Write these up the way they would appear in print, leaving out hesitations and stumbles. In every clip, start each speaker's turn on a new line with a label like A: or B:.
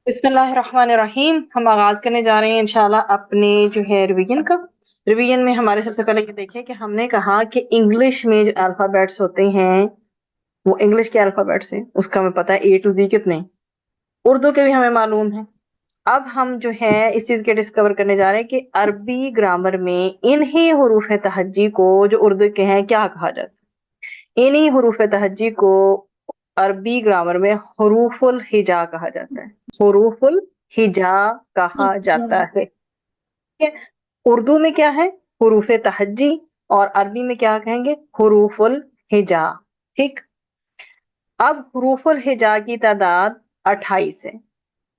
A: बिस्मिल्लाहिर्रहमानिर्रहीम। हम आगाज करने जा रहे हैं इंशाल्लाह अपने जो है रिवीजन का। रिवीजन में हमारे सबसे पहले ये देखिए कि हमने कहा कि इंग्लिश में जो अल्फाबेट्स होते हैं वो इंग्लिश के अल्फाबेट्स हैं, उसका हमें पता है ए टू जी कितने। उर्दू के भी हमें मालूम है। अब हम जो है इस चीज के डिस्कवर करने जा रहे हैं कि अरबी ग्रामर में इन्हीं हुरूफ तहज्जी को जो उर्दू के हैं क्या कहा जाता है। इन्हीं हुरूफ तहज्जी को अरबी ग्रामर में हुरूफुल हिजा कहा जाता है। हुरूफुल हिजा कहा जाता है। ठीक है? उर्दू में क्या है? हुरूफ तहज्जी, और अरबी में क्या कहेंगे? हुरूफुल हिजा। ठीक। अब हुरूफुल हिजा की तादाद 28 है।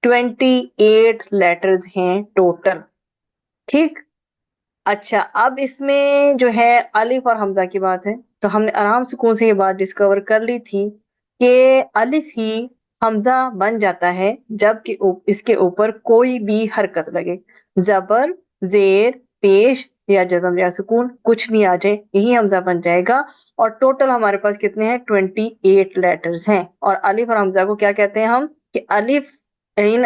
A: 28 लेटर्स हैं टोटल। ठीक। अच्छा, अब इसमें जो है अलिफ और हमजा की बात है, तो हमने आराम सुकून से ये बात डिस्कवर कर ली थी कि अलिफ ही हमजा बन जाता है जबकि इसके ऊपर कोई भी हरकत लगे, जबर, जेर, पेश या जज्म या सुकून कुछ भी आ जाए, यही हमजा बन जाएगा। और टोटल हमारे पास कितने हैं? 28 लेटर्स हैं। और अलिफ और हमजा को क्या कहते हैं हम? कि अलिफ इन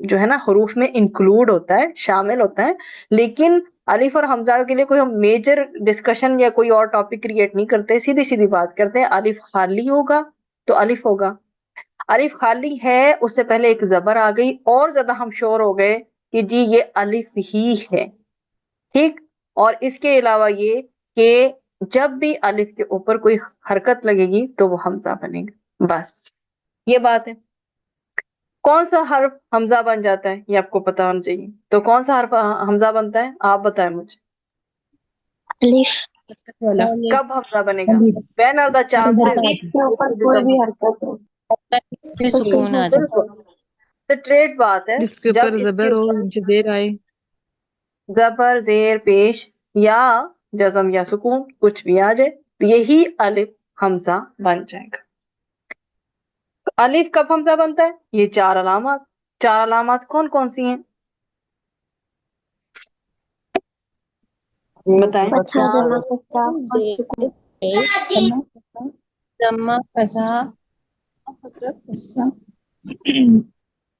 A: जो है ना हरूफ में इंक्लूड होता है, शामिल होता है, लेकिन अलिफ और हमजा के लिए कोई हम मेजर डिस्कशन या कोई और टॉपिक क्रिएट नहीं करते, सीधी सीधी बात करते हैं। अलिफ खाली होगा तो अलिफ होगा, अलिफ खाली है उससे पहले एक जबर आ गई और ज्यादा हम श्योर हो गए कि जी ये अलिफ ही है। ठीक। और इसके अलावा ये कि जब भी अलिफ के ऊपर कोई हरकत लगेगी तो वो हमजा बनेगा, बस ये बात है। कौन सा हर्फ हमजा बन जाता है ये आपको पता होना चाहिए। तो कौन सा हर्फ हमजा बनता है आप बताएं मुझे।
B: अलिफ
C: वाला
A: कब हमजा बनेगा?
C: अलिफ
A: व्हेन आर द चांसेस?
B: अलिफ के ऊपर कोई भी हरकत हो
C: फिर सुकून आ जाए,
A: तो ट्रेड बात है,
C: जिसके
A: जब
C: ऊपर
A: इसके
C: जबर
A: ऊपर
C: और जजेर आए।
A: जबर, जेर, पेश या जज्म या सुकून कुछ भी आ जाए तो यही अलिफ हमजा बन जाएगा। तो अलिफ कब हमजा बनता है? ये चार अलामत। चार अलामत कौन कौन सी हैं बताएं।
B: फतहा जमा कसरा और सुकून।
C: जम्मा फसा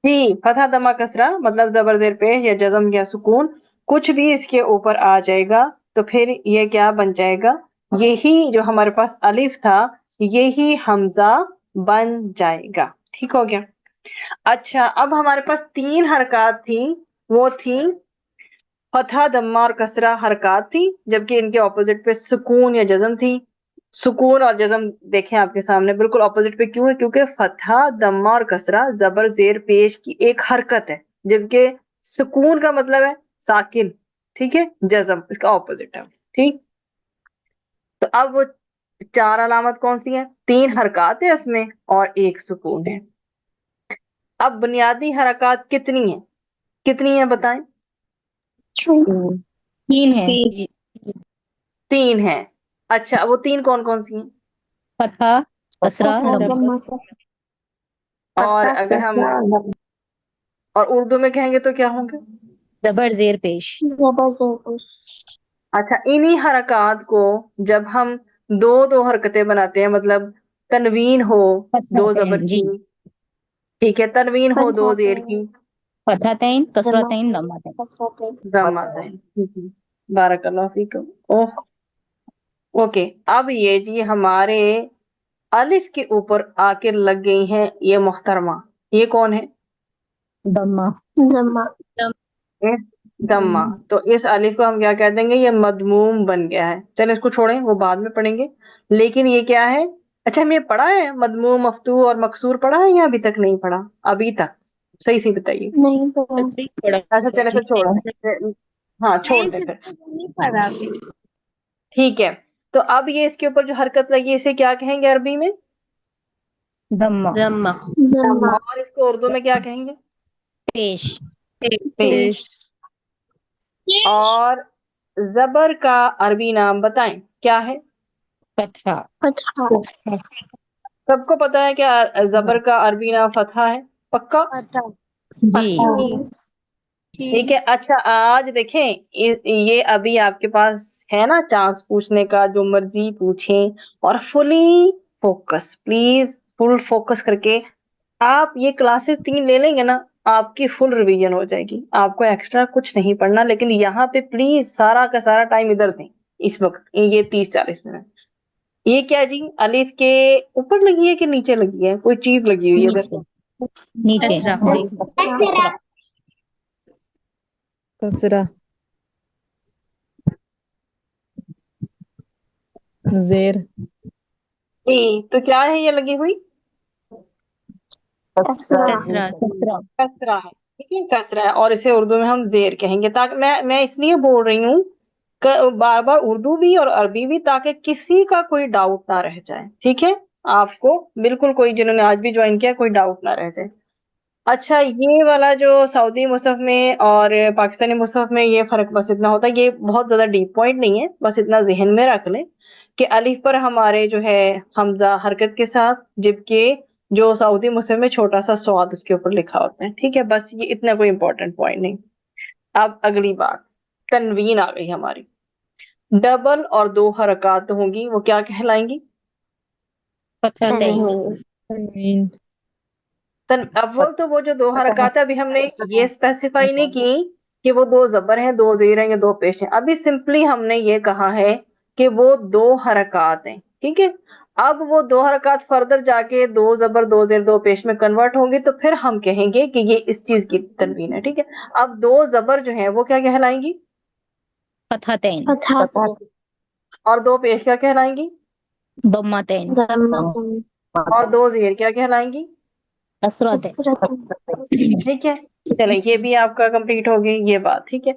A: जी, फतहा दमा कसरा मतलब जबर जेर पेश या जज्म या सुकून कुछ भी इसके ऊपर आ जाएगा तो फिर ये क्या बन जाएगा? यही जो हमारे पास अलिफ था यही हमजा बन जाएगा। ठीक हो गया। अच्छा, अब हमारे पास तीन हरकत थी, वो थी फतहा दम्मा और कसरा हरकत थी, जबकि इनके ऑपोजिट पे सुकून या जज्म थी। सुकून और जज्म देखें आपके सामने बिल्कुल ऑपोजिट पे, क्यों है? क्योंकि फतहा दम्मा और कसरा जबर जेर पेश की एक हरकत है, जबकि सुकून का मतलब है साकिन। ठीक है, जज्म इसका ऑपोजिट है। ठीक। तो अब वो चार अलामत कौन सी हैं? तीन हरकत है उसमें और एक सुकून है। अब बुनियादी हरकत कितनी है? कितनी है बताएं।
C: तीन है,
A: तीन है। अच्छा, वो तीन कौन कौन सी हैं?
C: फतहा कसरा
B: फतहा
C: जमा।
B: जमा
A: और
B: फतहा
A: अगर हम
B: कसरा
A: और उर्दू में कहेंगे तो क्या होंगे?
C: जबर जेर पेश।
B: जबर जेर।
A: अच्छा, इन्हीं हरकत को जब हम दो दो हरकतें बनाते हैं, मतलब तनवीन हो दो जबर
C: फतहतैन जी,
A: की, ठीक है, तनवीन हो दो जेर की,
C: फतहतैन
B: जमा
C: कसरतैन दम्मातैन।
B: कसरतैन।
A: जमा बारकल्लाह फीकुम। ओह, ओके। अब ये जी हमारे अलिफ के ऊपर आके लग गई हैं ये मोहतरमा, ये कौन है?
C: दम्मा।
B: जमा
A: ये दम्मा। तो इस अलिफ को हम क्या कह देंगे? ये मदमूम बन गया है। चलो इसको छोड़ें, वो बाद में पढ़ेंगे। लेकिन ये क्या है? अच्छा, हम ये पढ़ा है मदमूम, मफ्तू और मकसूर पढ़ा है या अभी तक नहीं पढ़ा? अभी तक सही से बताइए।
B: नहीं पढ़ा।
A: अच्छा चले फिर छोड़, हाँ छोड़ दे फिर।
B: नहीं पढ़ा अभी।
A: ठीक है। तो अब ये इसके ऊपर जो हरकत लगी इसे क्या कहेंगे अरबी में?
C: दम्मा
B: जमा
A: और इसको उर्दू में क्या कहेंगे?
C: पेश।
A: पेश। और जबर का अरबी नाम बताएं क्या है?
C: फतहा।
B: फतहा
A: सबको पता है क्या जबर का अरबी नाम फतहा है? पक्का?
C: जी,
A: ठीक है। अच्छा, आज देखें ये अभी आपके पास है ना चांस पूछने का, जो मर्जी पूछें। और fully focus, please full focus करके आप ये क्लासेस 3 ले लेंगे ना, آپ کی فل ریویژن ہو جائے گی، آپ کو ایکسٹرا کچھ نہیں پڑھنا، لیکن یہاں پہ پلیز سارا کا سارا ٹائم ادھر دیں اس وقت، یہ 30-40 منٹ۔ یہ کیا جی، الف کے اوپر لگی ہے کہ نیچے لگی ہے؟ کوئی چیز لگی ہوئی ہے ادھر؟
C: نیچے
B: كسرة
D: کسرہ، زیر،
A: جی تو کیا ہے یہ لگی ہوئی؟
B: كسرة
A: کسرہ ہے، ٹھیک ہے، کسرہ ہے، اور اسے اردو میں ہم زیر کہیں گے، تاکہ میں اس لیے بول رہی ہوں بار بار اردو بھی اور عربی بھی، تاکہ کسی کا کوئی ڈاؤٹ نہ رہ جائے، ٹھیک ہے، آپ کو بالکل کوئی جنہوں نے آج بھی جوائن کیا کوئی ڈاؤٹ نہ رہ جائے۔ اچھا، یہ والا جو سعودی مصحف میں اور پاکستانی مصحف میں یہ فرق بس اتنا ہوتا ہے، یہ بہت زیادہ ڈیپ پوائنٹ نہیں ہے، بس اتنا ذہن میں رکھ لیں کہ الف پر ہمارے جو ہے حمزہ حرکت کے ساتھ، جبکہ جو سعودی مصحف میں چھوٹا سا سواد اس کے اوپر لکھا ہوتا ہے، ٹھیک ہے، بس یہ اتنا کوئی امپورٹنٹ پوائنٹ نہیں۔ اب اگلی بات، تنوین آ گئی ہماری، ڈبل اور 2 حرکات ہوں گی، وہ کیا کہلائیں گی؟
C: فتحتین،
D: تنوین،
A: اول تو وہ جو 2 حرکات ہے، ابھی ہم نے یہ اسپیسیفائی نہیں کی کہ وہ 2 زبر ہیں، 2 زیر ہیں یا 2 پیش ہیں، ابھی سمپلی ہم نے یہ کہا ہے کہ وہ 2 حرکات ہیں، ٹھیک ہے۔ اب وہ 2 حرکات فردر جا کے 2 زبر 2 زیر 2 پیش میں کنورٹ ہوں گی، تو پھر ہم کہیں گے کہ یہ اس چیز کی تنوین ہے، ٹھیک ہے۔ اب 2 زبر جو ہیں وہ کیا کہلائیں گی؟
C: فتحتین،
B: فتحة
A: اور 2 پیش کیا کہلائیں گی؟
C: ضمتین،
B: ضمة
A: اور 2 زیر کیا کہلائیں گی؟
C: کسرتین۔
B: كسرة
A: ٹھیک ہے، چلے یہ بھی آپ کا کمپلیٹ ہو گئی یہ بات، ٹھیک ہے۔